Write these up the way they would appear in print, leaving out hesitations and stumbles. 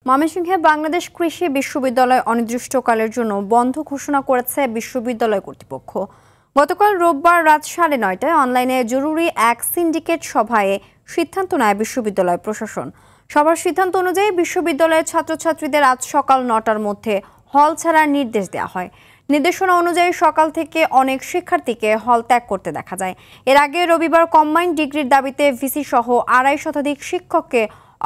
ময়মনসিংহে বাংলাদেশ কৃষি বিশ্ববিদ্যালয় অনির্দিষ্টকালের জন্য বন্ধ ঘোষণা করেছে বিশ্ববিদ্যালয় কর্তৃপক্ষ। গতকাল রোববার রাত 9:30টায় অনলাইনে জরুরি এক সিন্ডিকেট সভায় সিদ্ধান্ত নেয় বিশ্ববিদ্যালয় প্রশাসন। সভার সিদ্ধান্ত অনুযায়ী বিশ্ববিদ্যালয়ের ছাত্রছাত্রীদের আজ সকাল 9টার মধ্যে হল ছাড়ার নির্দেশ দেওয়া হয়। নির্দেশনা অনুযায়ী সকাল থেকে অনেক শিক্ষার্থীকে হল ত্যাগ করতে দেখা যায়। এর আগে রবিবার কম্বাইন্ড ডিগ্রির দাবিতে ভিসি সহ 250 শতাধিক শিক্ষককে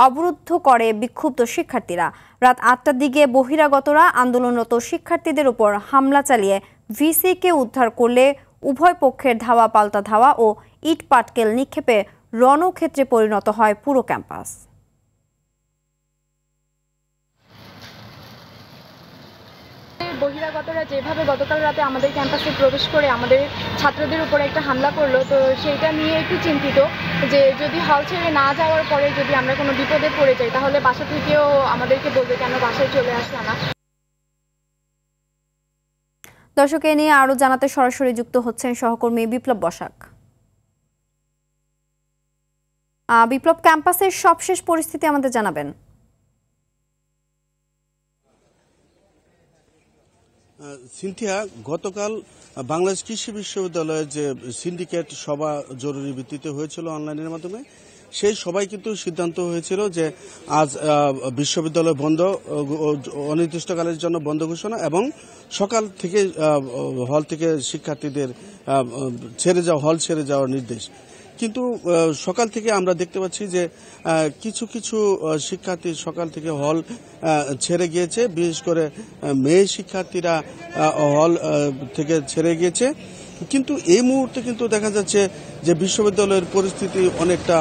অবরুদ্ধ করে বিক্ষুব্ধ শিক্ষার্থীরা। রাত 8টার দিকে বহিরাগতরা আন্দোলনরত শিক্ষার্থীদের উপর হামলা চালিয়ে ভিসিকে উদ্ধার করলে উভয় পক্ষের ধাওয়া পাল্টা ধাওয়া ও ইট পাটকেল নিক্ষেপে রণক্ষেত্রে পরিণত হয় পুরো ক্যাম্পাস। বহিরাগতরা যেভাবে গতকাল রাতে আমাদের ক্যাম্পাসে প্রবেশ করে আমাদের ছাত্রদের উপর একটা হামলা করলো, তো সেইটা নিয়ে একটু চিন্তিত যে যদি হল ছেড়ে না যাওয়ার পরে যদি আমরা কোনো বিপদে পড়ে যাই তাহলে বাসা থেকেও আমাদেরকে বলবে কেন বাসায় চলে আসলা না। দর্শক, এ নিয়ে আরো জানাতে সরাসরি যুক্ত হচ্ছেন সহকর্মী বিপ্লব বসাক। বিপ্লব, ক্যাম্পাসের সবশেষ পরিস্থিতি আমাদের জানাবেন। সিনথিয়া, গতকাল বাংলাদেশ কৃষি বিশ্ববিদ্যালয়ের যে সিন্ডিকেট সভা জরুরি ভিত্তিতে হয়েছিল অনলাইনের মাধ্যমে, সেই সবাই কিন্তু সিদ্ধান্ত হয়েছিল যে আজ বিশ্ববিদ্যালয় বন্ধ, অনির্দিষ্টকালের জন্য বন্ধ ঘোষণা এবং সকাল থেকে হল থেকে শিক্ষার্থীদের হল ছেড়ে যাওয়ার নির্দেশ। কিন্তু সকাল থেকে আমরা দেখতে পাচ্ছি যে কিছু কিছু শিক্ষার্থী সকাল থেকে হল ছেড়ে গিয়েছে, বিশেষ করে মেয়ে শিক্ষার্থীরা হল থেকে ছেড়ে গিয়েছে। কিন্তু এই মুহূর্তে কিন্তু দেখা যাচ্ছে যে বিশ্ববিদ্যালয়ের পরিস্থিতি অনেকটা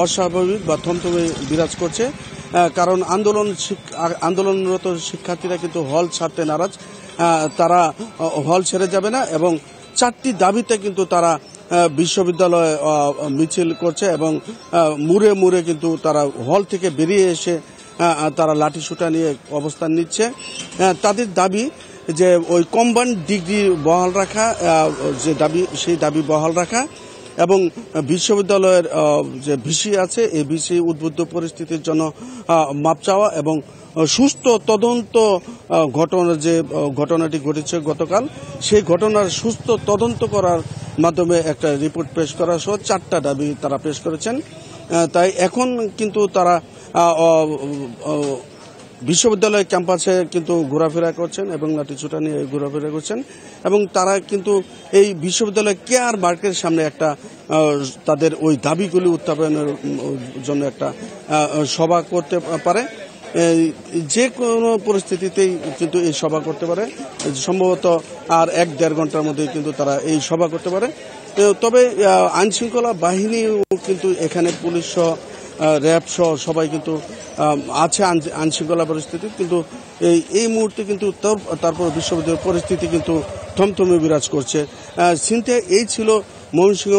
অস্বাভাবিক বা থমথমে বিরাজ করছে, কারণ আন্দোলনরত শিক্ষার্থীরা কিন্তু হল ছাড়তে নারাজ। তারা হল ছেড়ে যাবে না এবং 4টি দাবিতে কিন্তু তারা বিশ্ববিদ্যালয়ে মিছিল করছে এবং মুড়ে মুড়ে কিন্তু তারা হল থেকে বেরিয়ে এসে তারা লাঠিসোঁটা নিয়ে অবস্থান নিচ্ছে। তাদের দাবি যে ওই কম্বাইন্ড ডিগ্রি বহাল রাখা, যে দাবি সেই দাবি বহাল রাখা এবং বিশ্ববিদ্যালয়ের যে ভিসি আছে এই ভিসি উদ্বুদ্ধ পরিস্থিতির জন্য মাপ চাওয়া এবং সুষ্ঠু তদন্ত যে ঘটনাটি ঘটেছে গতকাল, সেই ঘটনার সুষ্ঠু তদন্ত করার মাধ্যমে একটা রিপোর্ট পেশ করা সহ 4টা দাবি তারা পেশ করেছেন। তাই এখন কিন্তু তারা বিশ্ববিদ্যালয় ক্যাম্পাসে কিন্তু ঘোরাফেরা করছেন এবং লাঠিসোঁটা নিয়ে ঘোরাফেরা করছেন এবং তারা কিন্তু এই বিশ্ববিদ্যালয় কেয়ার মার্কের সামনে একটা তাদের ওই দাবিগুলি উত্থাপনের জন্য একটা সভা করতে পারে। যে কোনো পরিস্থিতিতেই কিন্তু এই সভা করতে পারে, সম্ভবত আর 1-1.5 ঘন্টার মধ্যে কিন্তু তারা এই সভা করতে পারে। তবে আইনশৃঙ্খলা বাহিনীও কিন্তু এখানে পুলিশ সহ র্যাব সহ সবাই কিন্তু আছে আইনশৃঙ্খলা পরিস্থিতি, কিন্তু এই মুহূর্তে কিন্তু তারপর বিশ্ববিদ্যালয়ের পরিস্থিতি কিন্তু থমথমে বিরাজ করছে। সিনথিয়া, এই ছিল ময়মনসিংহ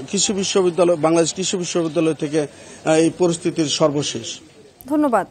কৃষি বিশ্ববিদ্যালয়, বাংলাদেশ কৃষি বিশ্ববিদ্যালয় থেকে এই পরিস্থিতির সর্বশেষ। ধন্যবাদ।